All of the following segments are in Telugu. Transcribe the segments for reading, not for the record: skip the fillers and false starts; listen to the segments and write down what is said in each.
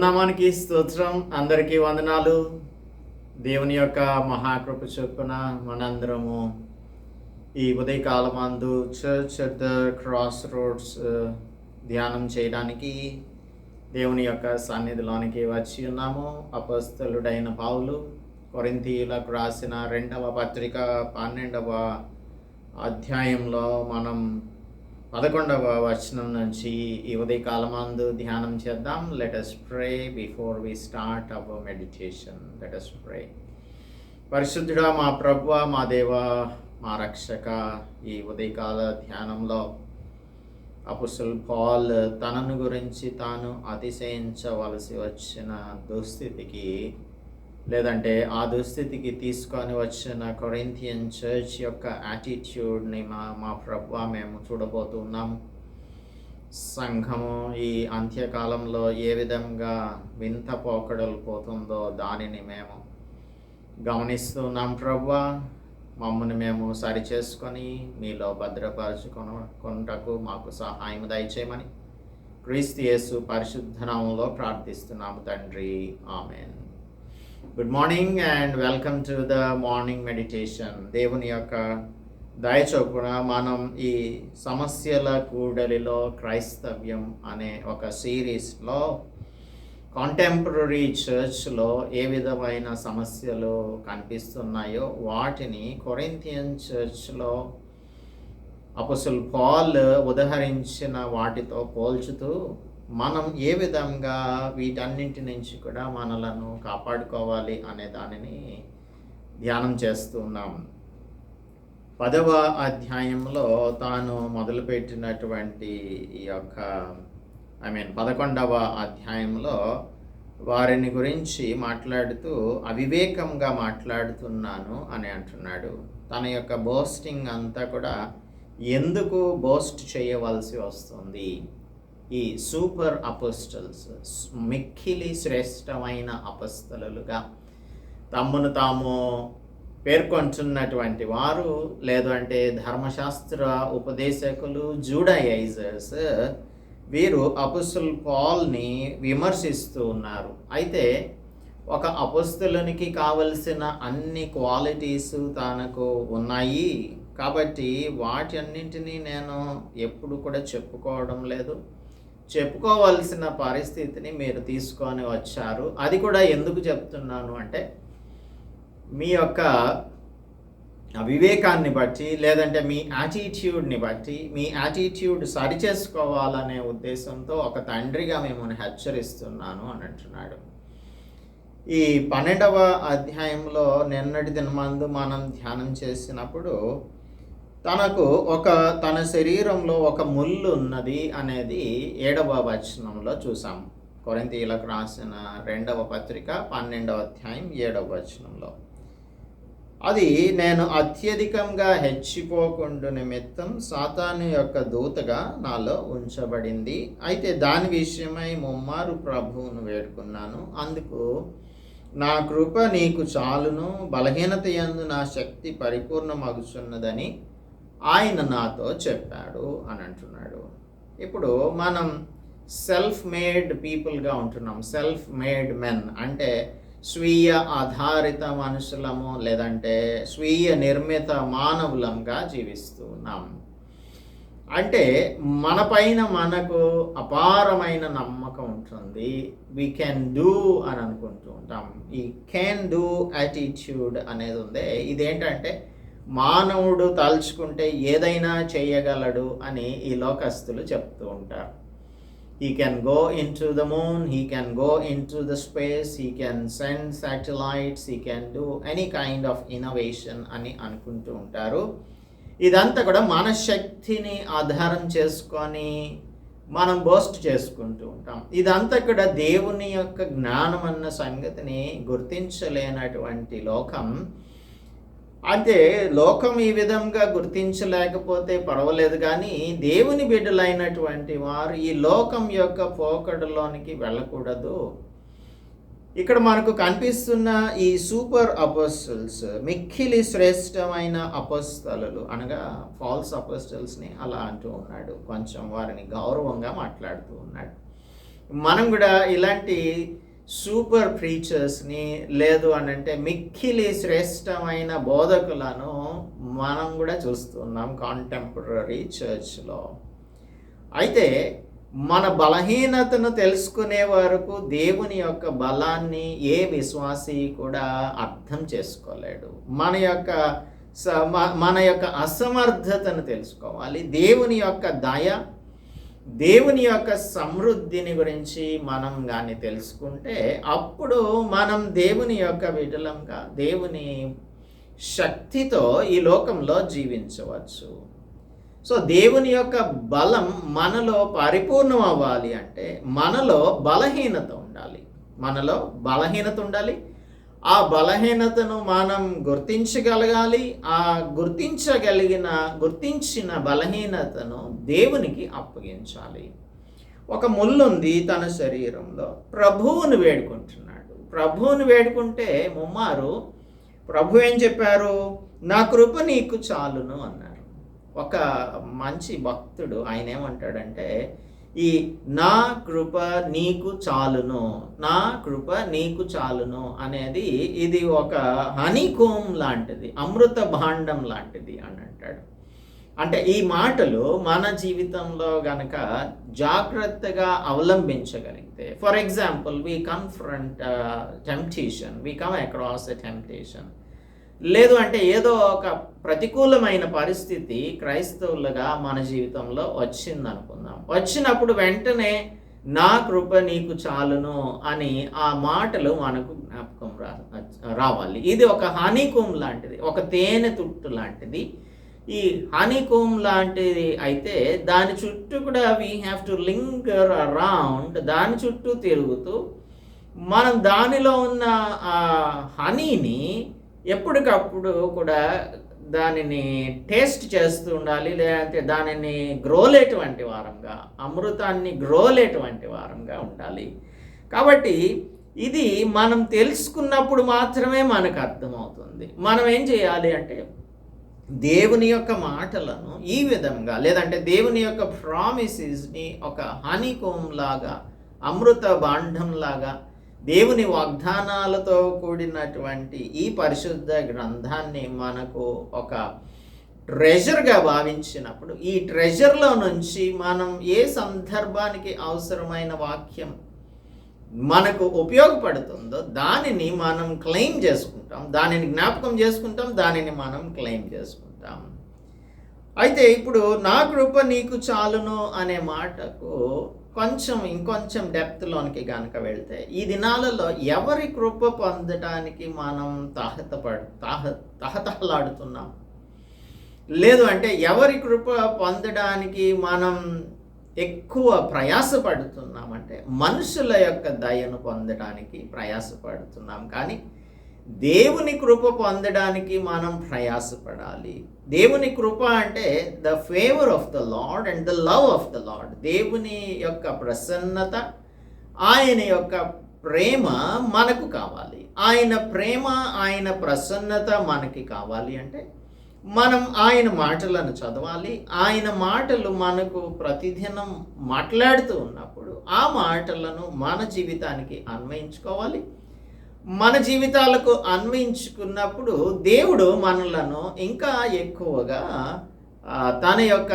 దేవునామానికి స్తోత్రం. అందరికీ వందనాలు. దేవుని యొక్క మహాకృప చొప్పున మనందరము ఈ ఉదయకాలమందు church at the cross roads ధ్యానం చేయడానికి దేవుని యొక్క సన్నిధిలోనికి వచ్చి ఉన్నాము. అపొస్తలుడైన పౌలు కొరింథీయులకు రాసిన 2వ పత్రిక 12వ అధ్యాయంలో మనం 11వ వచనం నుంచి ఈ ఉదయకాలమందు ధ్యానం చేద్దాం. Let us pray before we start our meditation. Let us pray. పరిశుద్ధుడా, మా ప్రభువా, మా దేవా, మా రక్షక, ఈ ఉదయకాల ధ్యానంలో అపొస్తలుడు పౌలు తనను గురించి తాను అతిశయించవలసి వచ్చిన దుస్థితికి, లేదంటే ఆ దుస్థితికి తీసుకొని వచ్చిన కొరింథియన్ చర్చ్ యొక్క యాటిట్యూడ్ని మా ప్రభువా మేము చూడబోతున్నాము. సంఘము ఈ అంత్యకాలంలో ఏ విధంగా వింత పోకడలు పోతుందో దానిని మేము గమనిస్తున్నాం. ప్రభువా, మమ్మల్ని మేము సరిచేసుకొని మీలో భద్రపరచుకొనుటకు మాకు సహాయం దయచేయమని క్రీస్తు యేసు పరిశుద్ధ నామములో ప్రార్థిస్తున్నాము తండ్రి, amen. Good morning and welcome to the morning meditation. దేవుని యొక్క దయ చొప్పున మనం ఈ సమస్యల కూడలిలో క్రైస్తవ్యం అనే ఒక సిరీస్లో కాంటెంపరీ చర్చ్లో ఏ విధమైన సమస్యలు కనిపిస్తున్నాయో వాటిని కొరింథియన్ చర్చ్లో అపొస్తలుడు పౌలు ఉదహరించిన వాటితో పోల్చుతూ మనం ఏ విధంగా వీటన్నింటి నుంచి కూడా మనలను కాపాడుకోవాలి అనే దానిని ధ్యానం చేస్తున్నాం. 10వ అధ్యాయంలో తాను మొదలుపెట్టినటువంటి ఈ యొక్క 11వ అధ్యాయంలో వారిని గురించి మాట్లాడుతూ అవివేకంగా మాట్లాడుతున్నాను అని అంటున్నాడు. తన యొక్క బోస్టింగ్ అంతా కూడా ఎందుకు బోస్ట్ చేయవలసి వస్తుంది? ఈ సూపర్ అపోస్టల్స్, మిక్కిలి శ్రేష్టమైన అపస్తలులుగా తమ్మును తాము పేర్కొంటున్నటువంటి వారు, లేదంటే ధర్మశాస్త్ర ఉపదేశకులు, జూడైజర్స్, వీరు అపొస్తలుడు పౌలుని విమర్శిస్తూ ఉన్నారు. అయితే ఒక అపొస్తలునికి కావలసిన అన్ని క్వాలిటీస్ తనకు ఉన్నాయి కాబట్టి వాటి అన్నింటినీ నేను ఎప్పుడు కూడా చెప్పుకోవడం లేదు. చెప్పుకోవాల్సిన పరిస్థితిని మీరు తీసుకొని వచ్చారు. అది కూడా ఎందుకు చెప్తున్నాను అంటే, మీ యొక్క వివేకాన్ని బట్టి, లేదంటే మీ యాటిట్యూడ్ని బట్టి, మీ యాటిట్యూడ్ సరిచేసుకోవాలనే ఉద్దేశంతో ఒక తండ్రిగా మిమ్మల్ని హెచ్చరిస్తున్నాను అని అంటున్నాడు. ఈ 12వ అధ్యాయంలో నిన్నటి దినమందు మనం ధ్యానం చేసినప్పుడు తన శరీరంలో ఒక ముళ్ళు ఉన్నది అనేది 7వ వచనంలో చూసాం. కొరింథీయులకు రాసిన 2వ పత్రిక 12వ అధ్యాయం 7వ వచనంలో, అది నేను అత్యధికంగా హెచ్చిపోకుండా నిమిత్తం సాతాను యొక్క దూతగా నాలో ఉంచబడింది. అయితే దాని విషయమై ముమ్మారు ప్రభువును వేడుకున్నాను. అందుకు నా కృప నీకు చాలును, బలహీనత యందు నా శక్తి పరిపూర్ణమగుచున్నదని ఆయన నాతో చెప్పాడు అని అంటున్నాడు. ఇప్పుడు మనం సెల్ఫ్ మేడ్ పీపుల్గా ఉంటున్నాం. సెల్ఫ్ మేడ్ మెన్ అంటే స్వీయ ఆధారిత మనుషులము, లేదంటే స్వీయ నిర్మిత మానవులంగా జీవిస్తూ ఉన్నాం. అంటే మన పైన మనకు అపారమైన నమ్మకం ఉంటుంది. వీ కెన్ డూ అని అనుకుంటూ ఉంటాం. ఈ కెన్ డూ యాటిట్యూడ్ అనేది ఉంది. ఇదేంటంటే మానవుడు తలుచుకుంటే ఏదైనా చేయగలడు అని ఈ లోకస్తులు చెప్తూ ఉంటారు. He can go into the moon, he can go into the space, he can send satellites, he can do any kind of innovation అని అనుకుంటూ ఉంటారు. ఇదంతా కూడా మన శక్తిని ఆధారం చేసుకొని మనం బోస్ట్ చేసుకుంటూ ఉంటాం. ఇదంతా కూడా దేవుని యొక్క జ్ఞానం అన్న సంగతిని గుర్తించలేనటువంటి లోకం. అంటే లోకం ఈ విధంగా గుర్తించలేకపోతే పర్వాలేదు, కానీ దేవుని బిడ్డలైనటువంటి వారు ఈ లోకం యొక్క పోకడలోనికి వెళ్ళకూడదు. ఇక్కడ మనకు కనిపిస్తున్న ఈ సూపర్ అపోస్టల్స్, మిక్కిలి శ్రేష్టమైన అపోస్తలులు అనగా ఫాల్స్ అపోస్టల్స్ని అలా అంటూ ఉన్నాడు. కొంచెం వారిని గౌరవంగా మాట్లాడుతూ ఉన్నాడు. మనం కూడా ఇలాంటి సూపర్ ప్రీచర్స్ని లేదు అని అంటే మిక్కిలి శ్రేష్టమైన బోధకులను మనం కూడా చూస్తున్నాం కాంటెంపరీ చర్చ్లో. అయితే మన బలహీనతను తెలుసుకునే వరకు దేవుని యొక్క బలాన్ని ఏ విశ్వాసి కూడా అర్థం చేసుకోలేడు. మన యొక్క అసమర్థతను తెలుసుకోవాలి. దేవుని యొక్క దయ, దేవుని యొక్క సమృద్ధిని గురించి మనం కానీ తెలుసుకుంటే అప్పుడు మనం దేవుని యొక్క విడుదలంగా దేవుని శక్తితో ఈ లోకంలో జీవించవచ్చు. సో దేవుని యొక్క బలం మనలో పరిపూర్ణం అవ్వాలి అంటే మనలో బలహీనత ఉండాలి. ఆ బలహీనతను మనం గుర్తించగలగాలి. ఆ గుర్తించిన బలహీనతను దేవునికి అప్పగించాలి. ఒక ముల్లుంది తన శరీరంలో, ప్రభువును వేడుకుంటే ముమ్మారు ప్రభు ఏం చెప్పారు? నా కృప నీకు చాలును అన్నారు. ఒక మంచి భక్తుడు ఆయన ఏమంటాడంటే, ఈ నా కృప నీకు చాలును అనేది ఇది ఒక హనీకోమ్ లాంటిది, అమృత భాండం లాంటిది అని అంటాడు. అంటే ఈ మాటలు మన జీవితంలో గనక జాగ్రత్తగా అవలంబించగలిగితే, for example we confront temptation, we come across a temptation, లేదు అంటే ఏదో ఒక ప్రతికూలమైన పరిస్థితి క్రైస్తవులుగా మన జీవితంలో వచ్చిందనుకుందాం. వచ్చినప్పుడు వెంటనే నా కృప నీకు చాలును అని ఆ మాటలు మనకు జ్ఞాపకం రావాలి. ఇది ఒక హనీకోమ్ లాంటిది, ఒక తేనె తుట్టు లాంటిది. ఈ హనీకోమ్ లాంటిది అయితే దాని చుట్టూ కూడా we have to linger around, దాని చుట్టూ తిరుగుతూ మనం దానిలో ఉన్న ఆ హనీని ఎప్పటికప్పుడు కూడా దానిని టేస్ట్ చేస్తూ ఉండాలి, లేదంటే దానిని గ్రోలేటువంటి వారంగా, అమృతాన్ని గ్రోలేటువంటి వారంగా ఉండాలి. కాబట్టి ఇది మనం తెలుసుకున్నప్పుడు మాత్రమే మనకు అర్థమవుతుంది. మనం ఏం చేయాలి అంటే దేవుని యొక్క మాటలను ఈ విధంగా, లేదంటే దేవుని యొక్క ప్రామిసెస్ని ఒక హనీకోమ్ లాగా, అమృత భాండం లాగా, దేవుని వాగ్దానాలతో కూడినటువంటి ఈ పరిశుద్ధ గ్రంథాన్ని మనకు ఒక ట్రెజర్గా భావించినప్పుడు, ఈ ట్రెజర్లో నుంచి మనం ఏ సందర్భానికి అవసరమైన వాక్యం మనకు ఉపయోగపడుతుందో దానిని మనం క్లెయిమ్ చేసుకుంటాం, దానిని జ్ఞాపకం చేసుకుంటాం, దానిని మనం క్లెయిమ్ చేసుకుంటాం. అయితే ఇప్పుడు నా కృప నీకు చాలును అనే మాటకు ఇంకొంచెం డెప్త్లోనికి కనుక వెళ్తే, ఈ దినాలలో ఎవరి కృప పొందడానికి మనం తహతహలాడుతున్నాం, లేదు అంటే ఎవరి కృప పొందడానికి మనం ఎక్కువ ప్రయాసపడుతున్నామంటే మనుషుల యొక్క దయను పొందడానికి ప్రయాసపడుతున్నాం. కానీ దేవుని కృప పొందడానికి మనం ప్రయాసపడాలి. దేవుని కృప అంటే the favour of the lord and the love of the lord. దేవుని యొక్క ప్రసన్నత, ఆయన యొక్క ప్రేమ మనకు కావాలి. ఆయన ప్రేమ, ఆయన ప్రసన్నత మనకి కావాలి అంటే మనం ఆయన మాటలను చదవాలి. ఆయన మాటలు మనకు ప్రతిదినం మాట్లాడుతూ ఉన్నప్పుడు ఆ మాటలను మన జీవితానికి అన్వయించుకోవాలి. మన జీవితాలకు అన్వయించుకున్నప్పుడు దేవుడు మనలను ఇంకా ఎక్కువగా తన యొక్క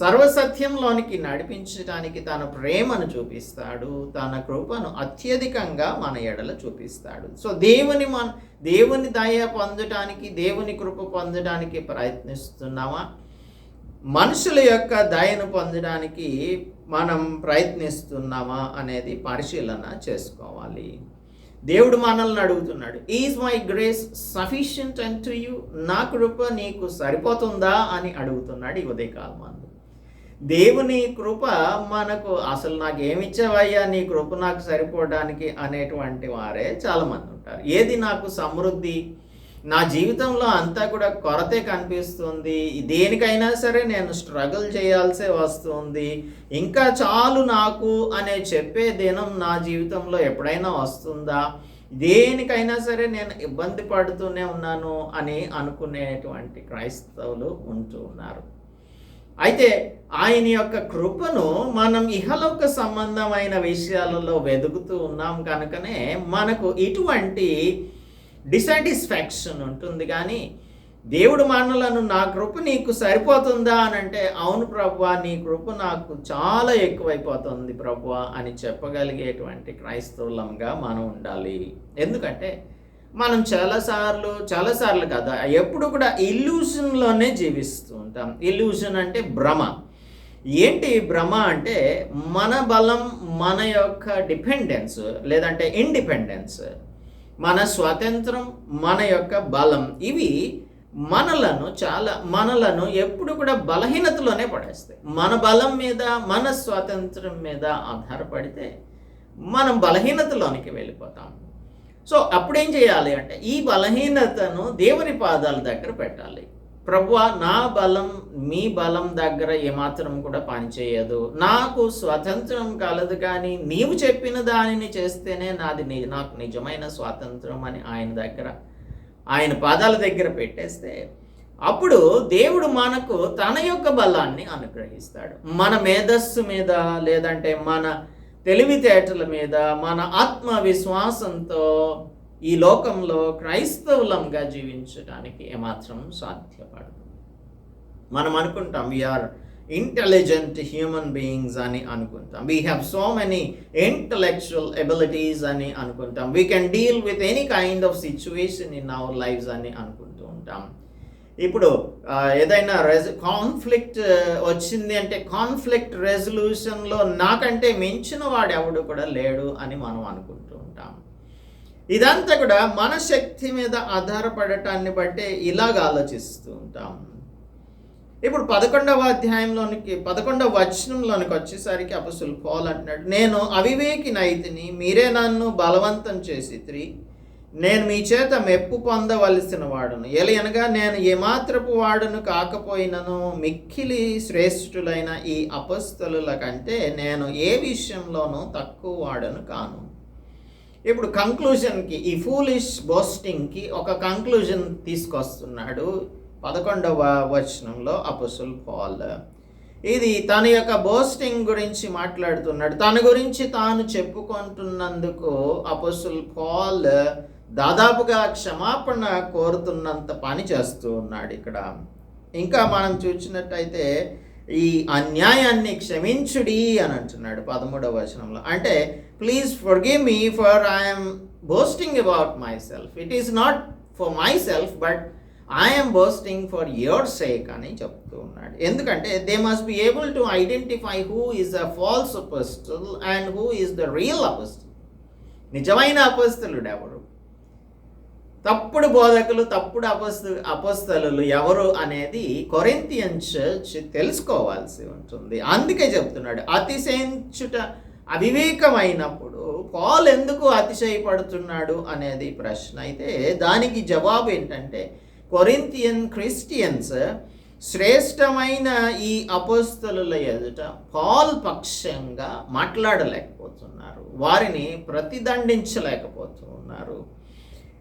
సర్వసత్యంలోనికి నడిపించడానికి తన ప్రేమను చూపిస్తాడు, తన కృపను అత్యధికంగా మన ఎడల చూపిస్తాడు. సో దేవుని దయ పొందడానికి, దేవుని కృప పొందడానికి ప్రయత్నిస్తున్నామా? మనుషుల యొక్క దయను పొందడానికి మనం ప్రయత్నిస్తున్నామా అనేది పరిశీలన చేసుకోవాలి. దేవుడు మనల్ని అడుగుతున్నాడు, is my grace sufficient unto you? నా కృప నీకు సరిపోతుందా అని అడుగుతున్నాడు ఈ ఉదయకాలం మందు. దేవుని కృప మనకు అసలు నాకేమిచ్చావయ్యా, నీ కృప నాకు సరిపోవడానికి అనేటువంటి వారే చాలామంది ఉంటారు. ఏది నాకు సమృద్ధి, నా జీవితంలో అంతా కూడా కొరతే కనిపిస్తుంది, దేనికైనా సరే నేను స్ట్రగుల్ చేయాల్సే వస్తుంది, ఇంకా చాలు నాకు అనే చెప్పే దినం నా జీవితంలో ఎప్పుడైనా వస్తుందా, దేనికైనా సరే నేను ఇబ్బంది పడుతూనే ఉన్నాను అని అనుకునేటువంటి క్రైస్తవులు ఉంటూ ఉన్నారు. అయితే ఆయన యొక్క కృపను మనం ఇహలోక సంబంధమైన విషయాలలో వెతుకుతూ ఉన్నాం కనుకనే మనకు ఇటువంటి డిసాటిస్ఫాక్షన్ ఉంటుంది. కానీ దేవుడు మనలను నా కృప నీకు సరిపోతుందా అని అంటే, అవును ప్రభువా, నీ కృప నాకు చాలా ఎక్కువైపోతుంది ప్రభువా అని చెప్పగలిగేటువంటి క్రైస్తవులంగా మనం ఉండాలి. ఎందుకంటే మనం చాలాసార్లు కదా, ఎప్పుడు కూడా ఇల్యూషన్లోనే జీవిస్తూ ఉంటాం. ఇల్యూషన్ అంటే భ్రమ. ఏంటి భ్రమ అంటే మన బలం, మన యొక్క డిపెండెన్స్ లేదంటే ఇండిపెండెన్స్, మన స్వాతంత్రం, మన యొక్క బలం, ఇవి మనలను ఎప్పుడు కూడా బలహీనతలోనే పడేస్తాయి. మన బలం మీద, మన స్వాతంత్రం మీద ఆధారపడితే మనం బలహీనతలోనికి వెళ్ళిపోతాం. సో అప్పుడేం చేయాలి అంటే ఈ బలహీనతను దేవుని పాదాల దగ్గర పెట్టాలి. ప్రభువా, నా బలం మీ బలం దగ్గర ఏమాత్రం కూడా పనిచేయదు, నాకు స్వాతంత్రం కలదు, కానీ నీవు చెప్పిన దానిని చేస్తేనే నాకు నిజమైన స్వాతంత్రం అని ఆయన పాదాల దగ్గర పెట్టేస్తే అప్పుడు దేవుడు మనకు తన యొక్క బలాన్ని అనుగ్రహిస్తాడు. మన మేధస్సు మీద లేదంటే మన తెలివితేటల మీద, మన ఆత్మవిశ్వాసంతో ఈ లోకంలో క్రైస్తవులంగా జీవించడానికి ఏమాత్రం సాధ్యపడదు. మనం అనుకుంటాం వీఆర్ ఇంటెలిజెంట్ హ్యూమన్ బీయింగ్స్ అని అనుకుంటాం. We have so many intellectual abilities అని అనుకుంటాం. We can deal with any kind of situation in our lives అని అనుకుంటూ ఉంటాం. ఇప్పుడు ఏదైనా కాన్ఫ్లిక్ట్ వచ్చింది అంటే కాన్ఫ్లిక్ట్ రెజల్యూషన్లో నాకంటే మించిన వాడు ఎవడు కూడా లేడు అని మనం అనుకుంటూ ఉంటాం. ఇదంతా కూడా మన శక్తి మీద ఆధారపడటాన్ని బట్టే ఇలాగ ఆలోచిస్తూ ఉంటాం. ఇప్పుడు 11వ వచనంలోనికి వచ్చేసరికి అపొస్తలుడు పౌలు అంటున్నాడు, నేను అవివేకినైతిని, మీరే నన్ను బలవంతం చేసిరి, నేను మీ చేత మెప్పు పొందవలసిన వాడును, ఎలయనగా నేను ఏమాత్రపు వాడును కాకపోయినను మిక్కిలి శ్రేష్ఠులైన ఈ అపొస్తలుల కంటే నేను ఏ విషయంలోనూ తక్కువ వాడను కాను. ఇప్పుడు కంక్లూజన్కి, ఈ ఫూలిష్ బోస్టింగ్కి ఒక కంక్లూజన్ తీసుకొస్తున్నాడు 11వ వచనంలో అపొస్తలుడు పౌలు. ఇది తన యొక్క బోస్టింగ్ గురించి మాట్లాడుతున్నాడు. తన గురించి తాను చెప్పుకుంటున్నందుకు అపొస్తలుడు పౌలు దాదాపుగా క్షమాపణ కోరుతున్నంత పని చేస్తూ ఉన్నాడు ఇక్కడ. ఇంకా మనం చూసినట్టయితే ఈ అన్యాయాన్ని క్షమించుడి అని అంటున్నాడు 13వ వచనంలో. అంటే please forgive me for I'm boasting about my self, it is not for my self but I'm boasting for your sake అని చెప్తూ ఉన్నాడు. ఎందుకంటే they must be able to identify who is a false apostle and who is the real apostle. నిజమైన అపోస్తలుడు ఎవరు, తప్పుడు బోధకులు, తప్పుడు అపోస్తలులు ఎవరు అనేది కొరింథియన్ చర్చ్ తెలుసుకోవాల్సి ఉంటుంది. అందుకే చెప్తున్నాడు, అతిశయించుట అవివేకమైనప్పుడు పౌలు ఎందుకు అతిశయపడుతున్నాడు అనేది ప్రశ్న. అయితే దానికి జవాబు ఏంటంటే కొరింథియన్ క్రిస్టియన్స్ శ్రేష్టమైన ఈ అపోస్తలుల ఎదుట పౌలు పక్షంగా మాట్లాడలేకపోతున్నారు, వారిని ప్రతిదండించలేకపోతూ ఉన్నారు.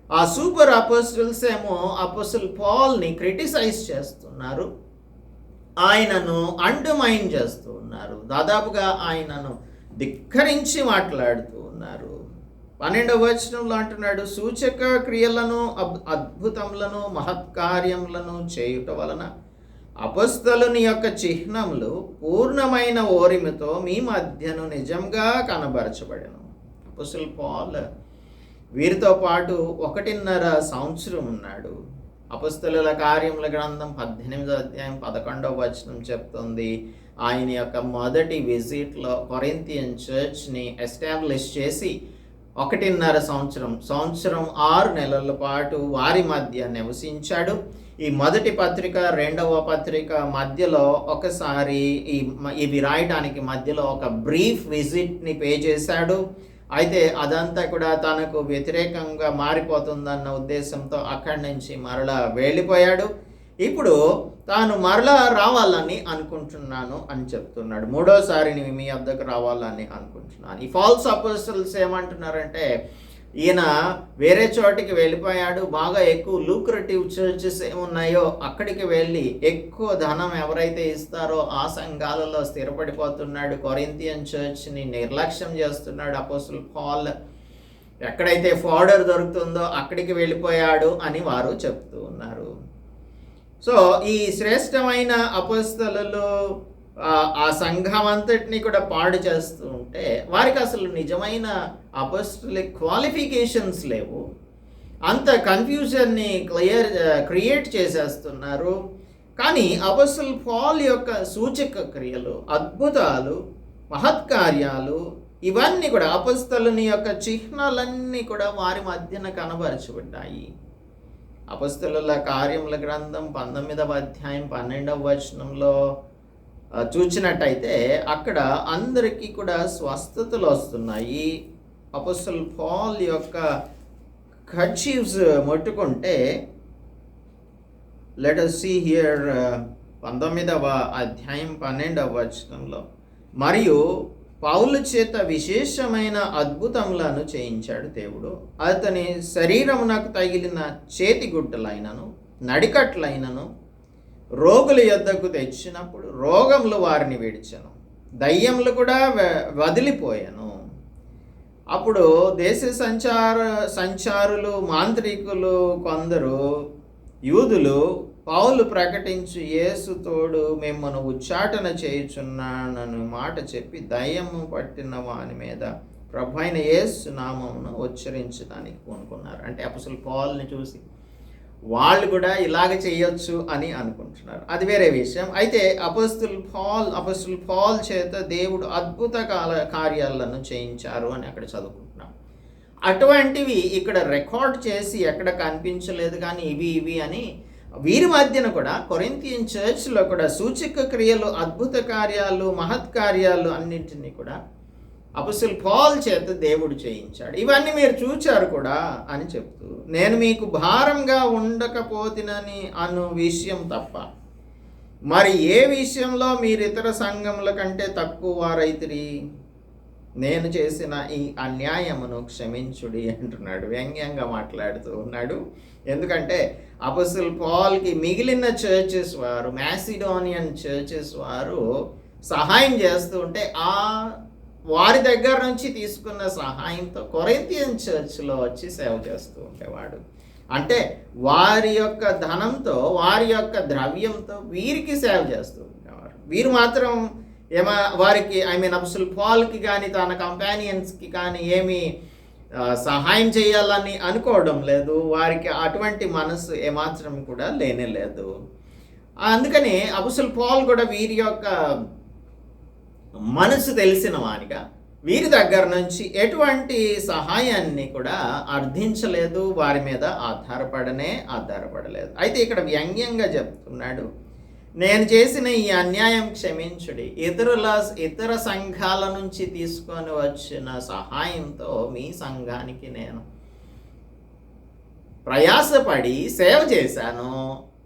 ఆ సూపర్ అపోస్టల్స్ ఏమో అపోస్టల్ పౌల్ని క్రిటిసైజ్ చేస్తున్నారు, ఆయనను అండర్మైన్ చేస్తూ ఉన్నారు, దాదాపుగా ఆయనను ధిక్కరించి మాట్లాడుతూ ఉన్నారు. 12వ వచనంలో అంటున్నాడు, సూచక క్రియలను అద్భుతములను మహత్కార్యములను చేయుట వలన అపొస్తలుని యొక్క చిహ్నములు పూర్ణమైన ఓరిమితో మీ మధ్యను నిజంగా కనబరచబడెను. అపొస్తలుడు పౌలు వీరితో పాటు 1.5 సంవత్సరం ఉన్నాడు. అపొస్తలుల కార్యముల గ్రంథం 18వ అధ్యాయం 11వ వచనం చెప్తుంది, ఆయన యొక్క మొదటి విజిట్లో కొరింథియన్ చర్చ్ని ఎస్టాబ్లిష్ చేసి 1.5 సంవత్సరం 6 నెలల పాటు వారి మధ్య నివసించాడు. ఈ మొదటి పత్రిక, 2వ పత్రిక మధ్యలో ఒకసారి ఇవి రాయడానికి మధ్యలో ఒక బ్రీఫ్ విజిట్ని పే చేశాడు. అయితే అదంతా కూడా తనకు వ్యతిరేకంగా మారిపోతుందన్న ఉద్దేశంతో అక్కడి నుంచి మరలా వెళ్ళిపోయాడు. ఇప్పుడు తాను మరలా రావాలని అనుకుంటున్నాను అని చెప్తున్నాడు. 3వసారి మీ వద్దకు రావాలని అనుకుంటున్నాను. ఈ ఫాల్స్ అపోస్టల్స్ ఏమంటున్నారంటే, ఈయన వేరే చోటికి వెళ్ళిపోయాడు, బాగా ఎక్కువ లూక్రేటివ్ చర్చెస్ ఏమున్నాయో అక్కడికి వెళ్ళి ఎక్కువ ధనం ఎవరైతే ఇస్తారో ఆ సంఘాలలో స్థిరపడిపోతున్నాడు. కొరింథియన్ చర్చ్ని నిర్లక్ష్యం చేస్తున్నాడు అపోస్తలుడు పౌలు. ఎక్కడైతే ఫోడర్ దొరుకుతుందో అక్కడికి వెళ్ళిపోయాడు అని వారు చెప్తూ ఉన్నారు. సో ఈ శ్రేష్టమైన అపోస్తలులు ఆ సంఘం అంతటిని కూడా పాడు చేస్తూ ఉంటే వారికి అసలు నిజమైన అపోస్తలిక్ క్వాలిఫికేషన్స్ లేవు. అంత కన్ఫ్యూజన్ని క్రియేట్ చేసేస్తున్నారు. కానీ అపోస్తలుడు పౌలు యొక్క సూచక క్రియలు, అద్భుతాలు, మహత్కార్యాలు ఇవన్నీ కూడా అపోస్తలుని యొక్క చిహ్నాలన్నీ కూడా వారి మధ్యన కనబరచబడ్డాయి. అపోస్తలుల కార్యముల గ్రంథం 19వ అధ్యాయం 12వ వచనంలో చూచినట్టయితే అక్కడ అందరికీ కూడా స్వస్థతలు వస్తున్నాయి. అపోస్తలుడు పౌలు యొక్క కర్చీఫ్స్ ముట్టుకుంటే లెట్ us see here 19వ అధ్యాయం 12వ వచనంలో, మరియు పౌలు చేత విశేషమైన అద్భుతములను చేయించాడు దేవుడు. అతని శరీరమునకు తగిలిన చేతిగుడ్డలైనను నడికట్లైనను రోగుల యొద్దకు తెచ్చినప్పుడు రోగములు వారిని విడిచెను, దయ్యములు కూడా వదిలిపోయాను. అప్పుడు దేశ సంచారులు మాంత్రికులు కొందరు యూదులు పౌలు ప్రకటించి యేసు తోడు మిమ్మను ఉచ్చాటన చేయుచున్నానని మాట చెప్పి దయ్యము పట్టిన వాని మీద ప్రభువైన యేసు నామమును ఉచ్చరించడానికి పూనుకున్నారు. అంటే అపోస్తలుడు పౌలుని చూసి వాళ్ళు కూడా ఇలాగ చేయొచ్చు అని అనుకుంటున్నారు. అది వేరే విషయం. అయితే అపోస్తలుడు పౌలు చేత దేవుడు అద్భుత కార్యాలను చేయించారు అని అక్కడ చదువుకుంటున్నాం. అటువంటివి ఇక్కడ రికార్డ్ చేసి ఎక్కడ కనిపించలేదు. కానీ ఇవి అని వీరి మధ్యన కూడా కొరింథియన్ చర్చ్లో కూడా సూచక క్రియలు, అద్భుత కార్యాలు, మహత్కార్యాలు అన్నింటినీ కూడా అపోస్తలుడు పౌలు చేత దేవుడు చేయించాడు. ఇవన్నీ మీరు చూచారు కూడా అని చెప్తూ, నేను మీకు భారంగా ఉండకపోతినని అను విషయం తప్ప మరి ఏ విషయంలో మీరు ఇతర సంఘముల కంటే తక్కువ వారైతిరి? నేను చేసిన ఈ అన్యాయమును క్షమించుడి అంటున్నాడు. వ్యంగ్యంగా మాట్లాడుతూ ఉన్నాడు. ఎందుకంటే అపోస్తలుడు పౌలుకి మిగిలిన చర్చెస్ వారు, మాసిడోనియన్ చర్చెస్ వారు సహాయం చేస్తూ ఉంటే ఆ వారి దగ్గర నుంచి తీసుకున్న సహాయంతో కొరింథియన్ చర్చ్లో వచ్చి సేవ చేస్తూ ఉండేవాడు. అంటే వారి యొక్క ధనంతో, వారి యొక్క ద్రవ్యంతో వీరికి సేవ చేస్తూ ఉండేవారు. వీరు మాత్రం వారికి అపోస్తలుడు పౌలుకి కానీ తన కంపానియన్స్కి కానీ ఏమీ సహాయం చేయాలని అనుకోవడం లేదు. వారికి అటువంటి మనసు ఏమాత్రం కూడా లేనే లేదు. అందుకని అపోస్తలుడు పౌలు కూడా వీరి యొక్క మనసు తెలిసిన వానిగా వీరి దగ్గర నుంచి ఎటువంటి సహాయాన్ని కూడా అర్థించలేదు, వారి మీద ఆధారపడలేదు. అయితే ఇక్కడ వ్యంగ్యంగా చెప్తున్నాడు, నేను చేసిన ఈ అన్యాయం క్షమించుడి. ఇతర సంఘాల నుంచి తీసుకొని వచ్చిన సహాయంతో మీ సంఘానికి నేను ప్రయాసపడి సేవ చేశాను,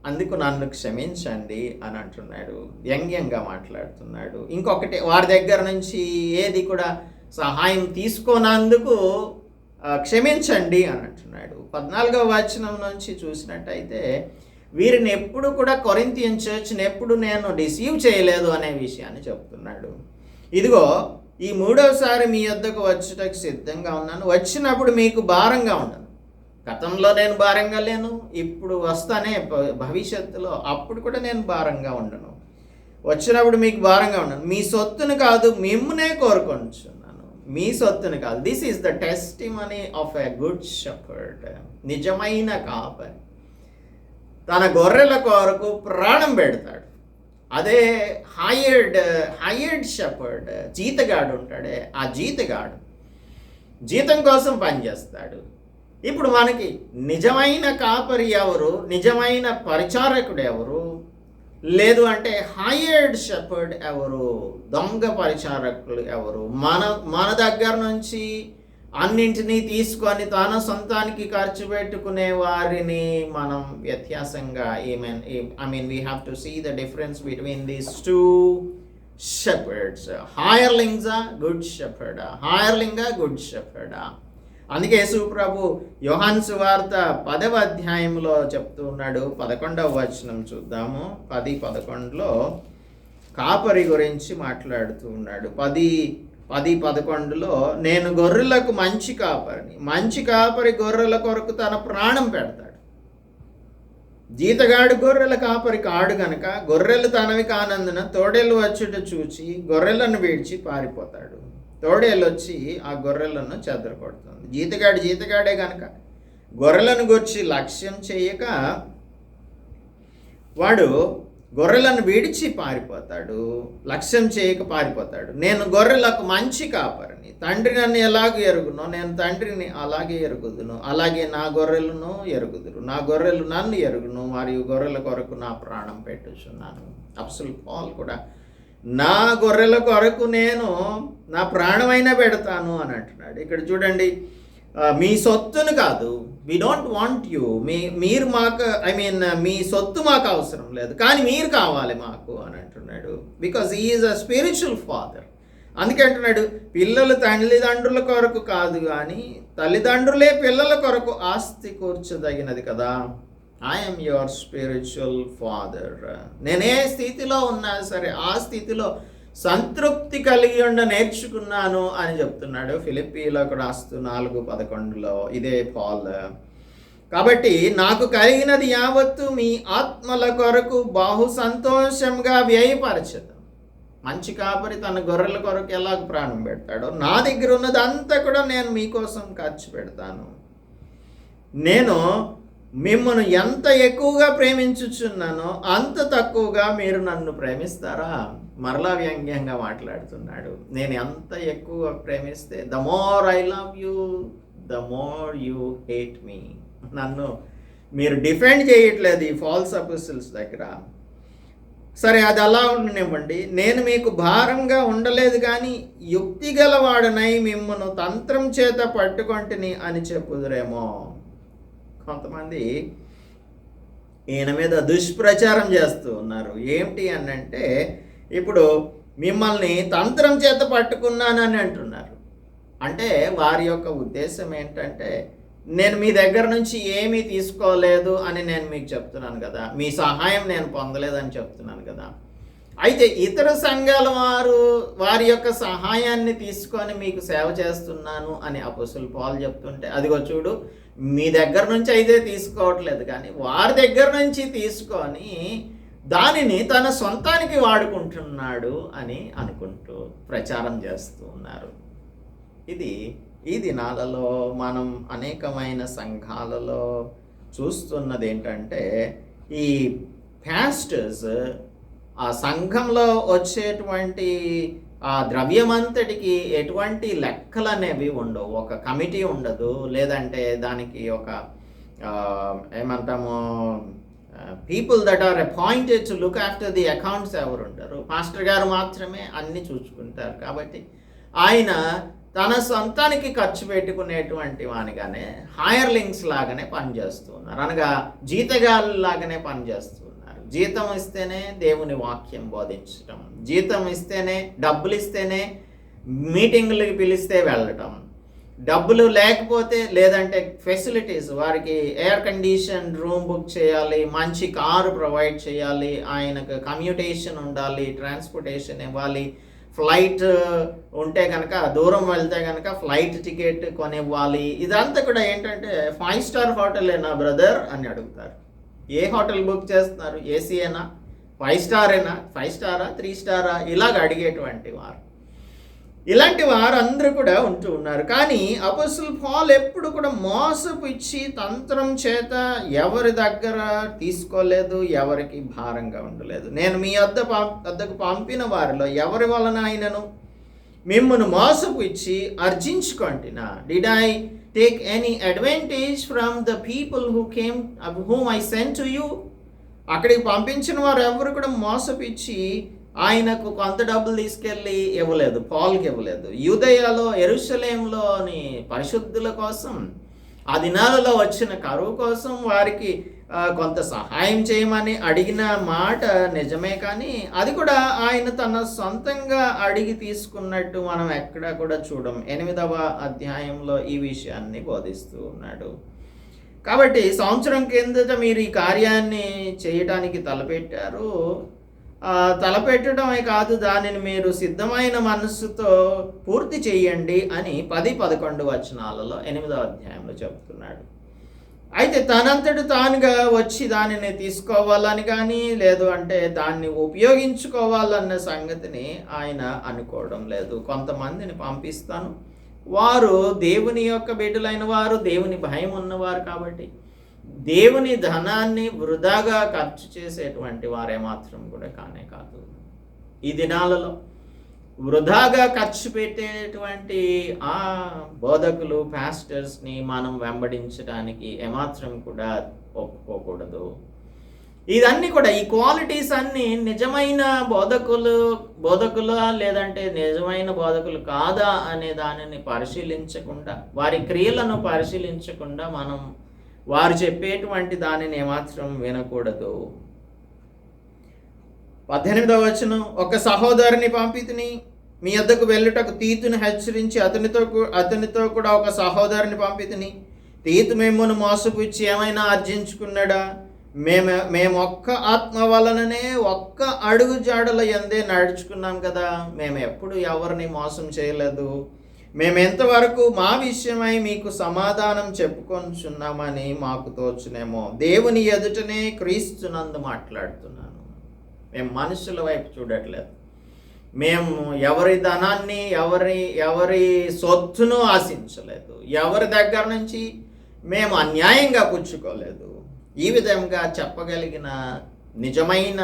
అందుకు నన్ను క్షమించండి అని అంటున్నాడు. వ్యంగ్యంగా మాట్లాడుతున్నాడు. ఇంకొకటి, వారి దగ్గర నుంచి ఏది కూడా సహాయం తీసుకోనందుకు క్షమించండి అని అంటున్నాడు. 14వ వచనం నుంచి చూసినట్టయితే వీరిని ఎప్పుడు కూడా కొరింథియన్ చర్చ్ని ఎప్పుడు నేను డిసీవ్ చేయలేదు అనే విషయాన్ని చెప్తున్నాడు. ఇదిగో ఈ 3వసారి మీ యొద్దకు వచ్చుటకు సిద్ధంగా ఉన్నాను, వచ్చినప్పుడు మీకు భారంగా ఉండను. గతంలో నేను భారంగా లేను, ఇప్పుడు వస్తానే భవిష్యత్తులో, అప్పుడు కూడా నేను భారంగా ఉండను. వచ్చినప్పుడు మీకు భారంగా ఉండను. మీ సొత్తును కాదు మిమ్మునే కోరుకొంచున్నాను, మీ సొత్తును కాదు. This is the testimony of a good shepherd. నిజమైన కాపరి తన గొర్రెల కొరకు ప్రాణం పెడతాడు. అదే హైయర్డ్ షెపర్డ్, జీతగాడు ఉంటాడే, ఆ జీతగాడు జీతం కోసం పనిచేస్తాడు. ఇప్పుడు మనకి నిజమైన కాపరి ఎవరు, నిజమైన పరిచారకుడు ఎవరు, లేదు అంటే హైయర్డ్ షెపర్డ్ ఎవరు, దొంగ పరిచారకులు ఎవరు? మన దగ్గర నుంచి అన్నింటినీ తీసుకొని తన సొంతానికి ఖర్చు పెట్టుకునే వారిని మనం వ్యత్యాసంగా we have to see the difference between these two shepherds. Hirelings are good shepherd, hireling a good shepherd. అందుకే యేసు ప్రభు యోహాను సువార్త 10వ అధ్యాయంలో చెప్తూ ఉన్నాడు. 11వ వచనం చూద్దాము. 10:11లో కాపరి గురించి మాట్లాడుతూ ఉన్నాడు. 10:11లో నేను గొర్రెలకు మంచి కాపరిని, మంచి కాపరి గొర్రెల కొరకు తన ప్రాణం పెడతాడు. జీతగాడు గొర్రెల కాపరి కాడు గనక గొర్రెలు తనవి కానందున తోడేళ్ళు వచ్చుట చూచి గొర్రెలను విడిచి పారిపోతాడు. తోడేళ్ళు వచ్చి ఆ గొర్రెలను చెదరగొడుతుంది. జీతగాడే గనక గొర్రెలను గురించి లక్ష్యం చేయక వాడు గొర్రెలను విడిచి పారిపోతాడు, లక్ష్యం చేయక పారిపోతాడు. నేను గొర్రెలకు మంచి కాపరిని, తండ్రి నన్ను ఎలాగ ఎరుగునో నేను తండ్రిని అలాగే ఎరుగుదును, అలాగే నా గొర్రెలను ఎరుగుదురు, నా గొర్రెలు నన్ను ఎరుగును, మరియు గొర్రెల కొరకు నా ప్రాణం పెట్టుచున్నాను. అపోస్తలుడు పౌలు కూడా నా గొర్రెల కొరకు నేను నా ప్రాణమైనా పెడతాను అని అంటున్నాడు. ఇక్కడ చూడండి, మీ సొత్తును కాదు, వి డోంట్ వాంట్ యూ, మీరు మాకు మీ సొత్తు మాకు అవసరం లేదు, కానీ మీరు కావాలి మాకు అని అంటున్నాడు. Because he is a spiritual father. అందుకే అంటున్నాడు, పిల్లలు తల్లిదండ్రుల కొరకు కాదు కానీ తల్లిదండ్రులే పిల్లల కొరకు ఆస్తి కూర్చోదగినది కదా. I'm your spiritual father. నేనే స్థితిలో ఉన్నా సరే ఆ స్థితిలో సంతృప్తి కలిగి ఉండ నేర్చుకున్నాను అని చెప్తున్నాడు. ఫిలిప్పీలకు రాస్తూ 4:11లో ఇదే పౌలు. కాబట్టి నాకు కలిగినది యావత్తు మీ ఆత్మల కొరకు బహు సంతోషంగా వ్యయపరచదు. మంచి కాపరి తన గొర్రెల కొరకు ఎలాగ ప్రాణం పెడతాడో నా దగ్గర ఉన్నదంతా కూడా నేను మీకోసం ఖర్చు పెడతాను. నేను మిమ్మల్ని ఎంత ఎక్కువగా ప్రేమించుచున్నానో అంత తక్కువగా మీరు నన్ను ప్రేమిస్తారా? మరలా వ్యంగ్యంగా మాట్లాడుతున్నాడు. నేను ఎంత ఎక్కువ ప్రేమిస్తే the more I love you the more you hate me. నన్ను మీరు డిఫెండ్ చేయట్లేదు ఈ ఫాల్స్ అపోస్టిల్స్ దగ్గర. సరే, అది అలా ఉండనివ్వండి. నేను మీకు భారంగా ఉండలేదు కానీ యుక్తి గలవాడనై మిమ్మల్ని తంత్రం చేత పట్టుకొంటిని అని చెప్పుదురేమో. కొంతమంది ఈయన మీద దుష్ప్రచారం చేస్తూ ఉన్నారు. ఏమిటి అని అంటే, ఇప్పుడు మిమ్మల్ని తంత్రం చేత పట్టుకున్నానని అంటున్నారు. అంటే వారి యొక్క ఉద్దేశం ఏంటంటే, నేను మీ దగ్గర నుంచి ఏమీ తీసుకోలేదు అని నేను మీకు చెప్తున్నాను కదా, మీ సహాయం నేను పొందలేదని చెప్తున్నాను కదా. అయితే ఇతర సంఘాల వారి యొక్క సహాయాన్ని తీసుకొని మీకు సేవ చేస్తున్నాను అని అపోస్తలుడు పౌలు చెప్తుంటే, అదిగో చూడు, మీ దగ్గర నుంచి అయితే తీసుకోవట్లేదు కానీ వారి దగ్గర నుంచి తీసుకొని దానిని తన సొంతానికి వాడుకుంటున్నాడు అని అనుకుంటూ ప్రచారం చేస్తూ ఉన్నారు. ఇది ఈ దినాలలో మనం అనేకమైన సంఘాలలో చూస్తున్నది ఏంటంటే, ఈ పాస్టర్స్ ఆ సంఘంలో వచ్చేటువంటి ఆ ద్రవ్యమంతటికి ఎటువంటి లెక్కలు అనేవి ఉండవు. ఒక కమిటీ ఉండదు, లేదంటే దానికి ఒక ఏమంటాము people that are appointed to look after the accounts ఎవరు ఉంటారు? పాస్టర్ గారు మాత్రమే అన్ని చూసుకుంటారు. కాబట్టి ఆయన తన సొంతానికి ఖర్చు పెట్టుకునేటువంటి వానిగానే హైర్లింగ్స్ లాగానే పనిచేస్తున్నారు, అనగా జీతగాళ్ళు లాగానే పనిచేస్తున్నారు. జీతం ఇస్తేనే దేవుని వాక్యం బోధించటం, జీతం ఇస్తేనే, డబ్బులు ఇస్తేనే మీటింగ్లకి పిలిస్తే వెళ్ళటం, డబ్బులు లేకపోతే లేదంటే ఫెసిలిటీస్, వారికి ఎయిర్ కండిషన్ రూమ్ బుక్ చేయాలి, మంచి కారు ప్రొవైడ్ చేయాలి, ఆయనకు కమ్యూటేషన్ ఉండాలి, ట్రాన్స్పోర్టేషన్ ఇవ్వాలి, ఫ్లైట్ ఉంటే కనుక దూరం వెళ్తే కనుక ఫ్లైట్ టికెట్ కొనివ్వాలి. ఇదంతా కూడా ఏంటంటే 5 స్టార్ హోటలేనా బ్రదర్ అని అడుగుతారు. ఏ హోటల్ బుక్ చేస్తున్నారు? ఏసీ అయినా, 5 స్టార్ అయినా, 5 స్టారా 3 స్టారా ఇలాగ అడిగేటువంటి వారు, ఇలాంటి వారు అందరూ కూడా ఉంటూ ఉన్నారు. కానీ అపోస్తలుడు పౌలు ఎప్పుడు కూడా మోసపు ఇచ్చి తంత్రం చేత ఎవరి దగ్గర తీసుకోలేదు, ఎవరికి భారంగా ఉండలేదు. నేను మీ వద్దకు పంపిన వారిలో ఎవరి వలన అయినను మిమ్మల్ని మోసపు ఇచ్చి అర్జించుకొంటినా? Did I take any advantage from the people whom I sent to you? అక్కడికి పంపించిన వారు ఎవరు కూడా మోసపిచ్చి ఆయనకు కొంత డబ్బులు తీసుకెళ్ళి ఇవ్వలేదు, పౌలుకి ఇవ్వలేదు. యూదయలో యెరూషలేములోని పరిశుద్ధుల కోసం, ఆ దినాలలో వచ్చిన కరువు కోసం వారికి కొంత సహాయం చేయమని అడిగిన మాట నిజమే, కానీ అది కూడా ఆయన తన సొంతంగా అడిగి తీసుకున్నట్టు మనం ఎక్కడా కూడా చూడం. 8వ అధ్యాయంలో ఈ విషయాన్ని బోధిస్తూ ఉన్నాడు. కాబట్టి సంవత్సరం కిందట మీరు ఈ కార్యాన్ని చేయటానికి తలపెట్టారు. తలపెట్టడమే కాదు, దానిని మీరు సిద్ధమైన మనస్సుతో పూర్తి చేయండి అని 10-11 వచనాలలో 8వ అధ్యాయంలో చెప్తున్నాడు. అయితే తనంతటి తానుగా వచ్చి దానిని తీసుకోవాలని కానీ, లేదు అంటే దాన్ని ఉపయోగించుకోవాలన్న సంగతిని ఆయన అనుకోవడం లేదు. కొంతమందిని పంపిస్తాను, వారు దేవుని యొక్క బిడ్డలైన వారు, దేవుని భయం ఉన్నవారు కాబట్టి దేవుని ధనాన్ని వృధాగా ఖర్చు చేసేటువంటి వారే మాత్రం కూడా కానే కాదు. ఈ దినాలలో వృధాగా ఖర్చు పెట్టేటువంటి ఆ బోధకులు, పాస్టర్స్ని మనం వెంబడించడానికి ఏమాత్రం కూడా ఒప్పుకోకూడదు. ఇదన్నీ కూడా, ఈ క్వాలిటీస్ అన్నీ నిజమైన బోధకులా లేదంటే నిజమైన బోధకులు కాదా అనే దానిని పరిశీలించకుండా, వారి క్రియలను పరిశీలించకుండా మనం వారు చెప్పేటువంటి దానిని ఏమాత్రం వినకూడదు. 18వ వచనం, ఒక సహోదరుని పంపితిని, మీ వద్దకు వెళ్ళుటకు తీతుని హెచ్చరించి అతనితో కూడా ఒక సహోదరుని పంపితిని. తీతు మిమ్మును మోసపుచ్చి ఏమైనా ఆర్జించుకున్నాడా? మేము ఒక్క ఆత్మ వలననే ఒక్క అడుగు జాడల యందే నడుచుకున్నాం కదా. మేము ఎప్పుడు ఎవరిని మోసం చేయలేదు. మేము ఎంతవరకు మా విషయమై మీకు సమాధానం చెప్పుకొంచున్నామని మాకు తోచునేమో. దేవుని ఎదుటనే క్రీస్తునందు మాట్లాడుతున్నాను. మేము మనుషుల వైపు చూడట్లేదు. మేము ఎవరి ధనాన్ని, ఎవరి సొత్తును ఆశించలేదు. ఎవరి దగ్గర నుంచి మేము అన్యాయంగా పుచ్చుకోలేదు. ఈ విధంగా చెప్పగలిగిన నిజమైన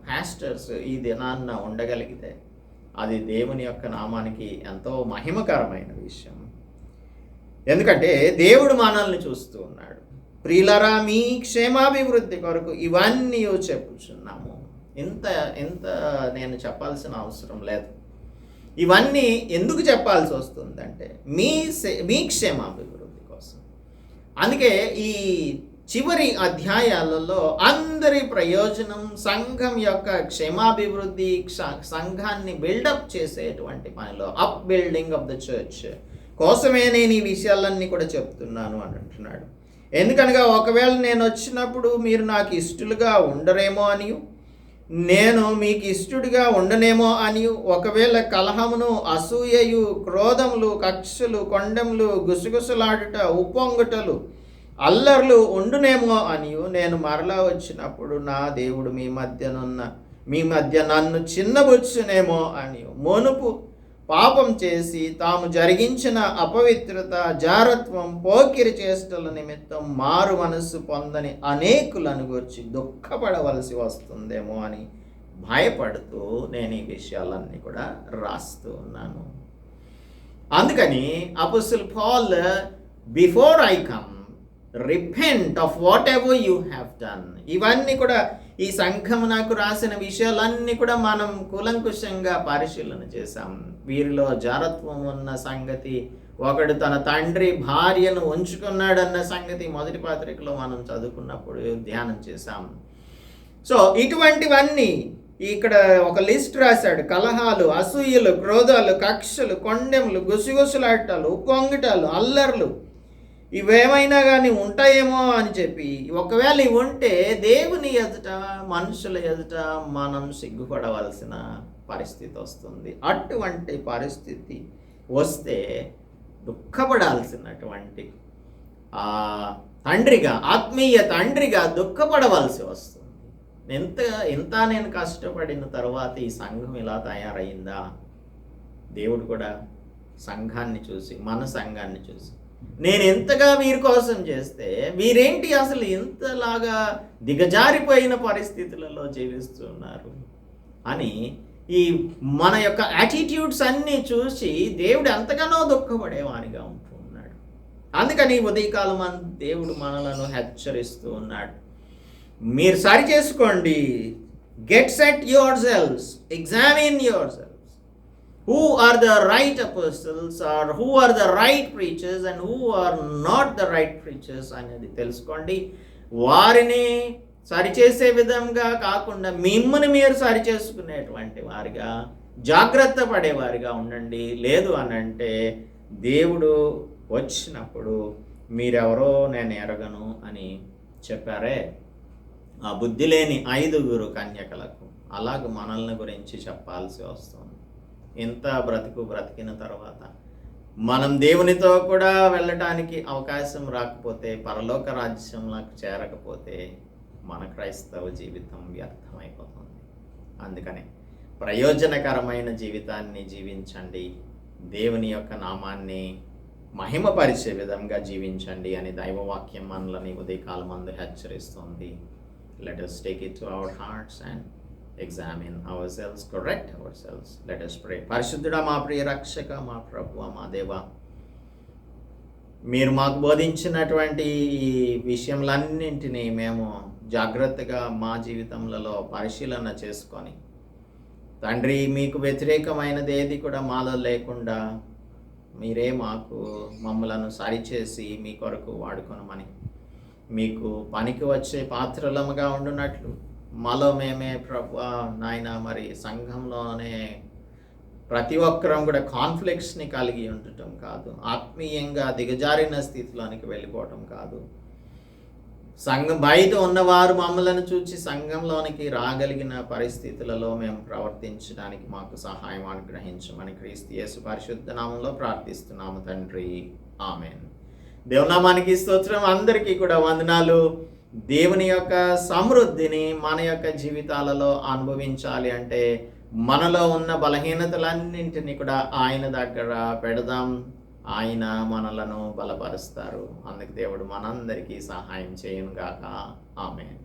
పాస్టర్స్ ఈ దినాన్న ఉండగలిగితే అది దేవుని యొక్క నామానికి ఎంతో మహిమకరమైన విషయం. ఎందుకంటే దేవుడు మనల్ని చూస్తూ ఉన్నాడు. ప్రియులారా, మీ క్షేమాభివృద్ధి కొరకు ఇవన్నీ చెప్పుచున్నాము. ఇంత నేను చెప్పాల్సిన అవసరం లేదు. ఇవన్నీ ఎందుకు చెప్పాల్సి వస్తుందంటే మీ క్షేమాభివృద్ధి కోసం. అందుకే ఈ చివరి అధ్యాయాలలో అందరి ప్రయోజనం, సంఘం యొక్క క్షేమాభివృద్ధి, సంఘాన్ని బిల్డప్ చేసేటువంటి పనిలో, up building of the church కోసమే నేను ఈ విషయాలన్నీ కూడా చెప్తున్నాను అని అంటున్నాడు. ఎందుకనగా ఒకవేళ నేను వచ్చినప్పుడు మీరు నాకు ఇష్టలుగా ఉండరేమో అని, నేను మీకు ఇష్టడిగా ఉండనేమో అని, ఒకవేళ కలహమును, అసూయయు, క్రోధములు, కక్షలు, కొండములు, గుసగుసలాడుట, ఉప్పొంగుటలు, అల్లర్లు ఉండునేమో అని, నేను మరలా వచ్చినప్పుడు నా దేవుడు మీ మధ్య నన్ను చిన్నబుచ్చునేమో అని, మునుపు పాపం చేసి తాము జరిగించిన అపవిత్రత, జారత్వం, పోకిరి చేష్టల నిమిత్తం మారు మనస్సు పొందని అనేకులను గురించి దుఃఖపడవలసి వస్తుందేమో అని భయపడుతూ నేను ఈ విషయాలన్నీ కూడా రాస్తూ ఉన్నాను. అందుకని apostle Paul, before I come repent of whatever you have done, ఇవన్నీ కూడా ఈ సంఘం నాకు రాసిన విషయాలన్నీ కూడా మనం కూలంకుషంగా పరిశీలన చేశాం. వీరిలో జారత్వం ఉన్న సంగతి, ఒకడు తన తండ్రి భార్యను ఉంచుకున్నాడన్న సంగతి మొదటి పత్రికలో మనం చదువుకున్నప్పుడు ధ్యానం చేశాం. సో ఇటువంటివన్నీ ఇక్కడ ఒక లిస్ట్ రాశాడు. కలహాలు, అసూయలు, క్రోధాలు, కక్షలు, కొండెములు, గుసిగుసులాటాలు, ఉప్పొంగటాలు, అల్లర్లు, ఇవేమైనా కానీ ఉంటాయేమో అని చెప్పి, ఒకవేళ ఇవి ఉంటే దేవుని ఎదుట, మనుషుల ఎదుట మనం సిగ్గుపడవలసిన పరిస్థితి వస్తుంది. అటువంటి పరిస్థితి వస్తే దుఃఖపడాల్సినటువంటి తండ్రిగా, ఆత్మీయ తండ్రిగా దుఃఖపడవలసి వస్తుంది. ఎంత నేను కష్టపడిన తర్వాత ఈ సంఘం ఇలా తయారైందా? దేవుడు కూడా సంఘాన్ని చూసి, మన సంఘాన్ని చూసి, నేను ఎంతగా వీరి కోసం చేస్తే వీరేంటి అసలు ఇంతలాగా దిగజారిపోయిన పరిస్థితులలో జీవిస్తున్నారు అని ఈ మన యొక్క యాటిట్యూడ్స్ అన్నీ చూసి దేవుడు ఎంతగానో దుఃఖపడేవానిగా ఉంటున్నాడు. అందుకని ఉదయకాలం దేవుడు మనలను హెచ్చరిస్తూ ఉన్నాడు. మీరు సరి చేసుకోండి. Get set your selves, examine your selves. Who are the right apostles, or who are the right preachers and who are not the right preachers అనేది తెలుసుకోండి. వారిని సరిచేసే విధంగా కాకుండా మిమ్మల్ని మీరు సరిచేసుకునేటువంటి వారిగా, జాగ్రత్త పడేవారిగా ఉండండి. లేదు అనంటే దేవుడు వచ్చినప్పుడు మీరెవరో నేను ఎరగను అని చెప్పారే ఆ బుద్ధి లేని 5 కన్యకలకు, అలాగ మనల్ని గురించి చెప్పాల్సి వస్తుంది. ఇంత బ్రతికిన తర్వాత మనం దేవునితో కూడా వెళ్ళటానికి అవకాశం రాకపోతే, పరలోక రాజ్యంలోకి చేరకపోతే మన క్రైస్తవ జీవితం వ్యర్థమైపోతుంది. అందుకనే ప్రయోజనకరమైన జీవితాన్ని జీవించండి, దేవుని యొక్క నామాన్ని మహిమపరిచే విధంగా జీవించండి అని దైవవాక్యం మనల్ని ఉదయకాలమందు హెచ్చరిస్తుంది. Let us take it to our hearts and examine ourselves, correct ourselves. Let us pray. పరిశుద్ధుడా, మా ప్రియ రక్షక, మా ప్రభువా, మా దేవా, మీరు మాకు బోధించినటువంటి ఈ విషయములన్నింటినీ మేము జాగ్రత్తగా మా జీవితంలో పరిశీలన చేసుకొని, తండ్రి, మీకు వ్యతిరేకమైనది ఏది కూడా మాలో లేకుండా మీరే మమ్మలను సరిచేసి మీ కొరకు వాడుకొనమని, మీకు పనికి వచ్చే పాత్రలముగా ఉండునట్లు మాలో మేమే ప్రభువా నాయన, మరి సంఘంలోనే ప్రతి ఒక్కరం కూడా కాన్ఫ్లిక్ట్స్ని కలిగి ఉండటం కాదు, ఆత్మీయంగా దిగజారిన స్థితిలోనికి వెళ్ళిపోవటం కాదు, సంఘం బయట ఉన్నవారు మమ్మలను చూచి సంఘంలోనికి రాగలిగిన పరిస్థితులలో మేము ప్రవర్తించడానికి మాకు సహాయం అనుగ్రహించమని క్రీస్తు యేసు పరిశుద్ధ నామంలో ప్రార్థిస్తున్నాము తండ్రి, ఆమేన్. దేవునామానికి స్తోత్రం. అందరికీ కూడా వందనాలు. దేవుని యొక్క సమృద్ధిని మన యొక్క జీవితాలలో అనుభవించాలి అంటే మనలో ఉన్న బలహీనతలన్నింటినీ కూడా ఆయన దగ్గర పెడదాం. ఆయన మనలను బలపరుస్తారు. అందుకు దేవుడు మనందరికీ సహాయం చేయును గాక. ఆమేన్.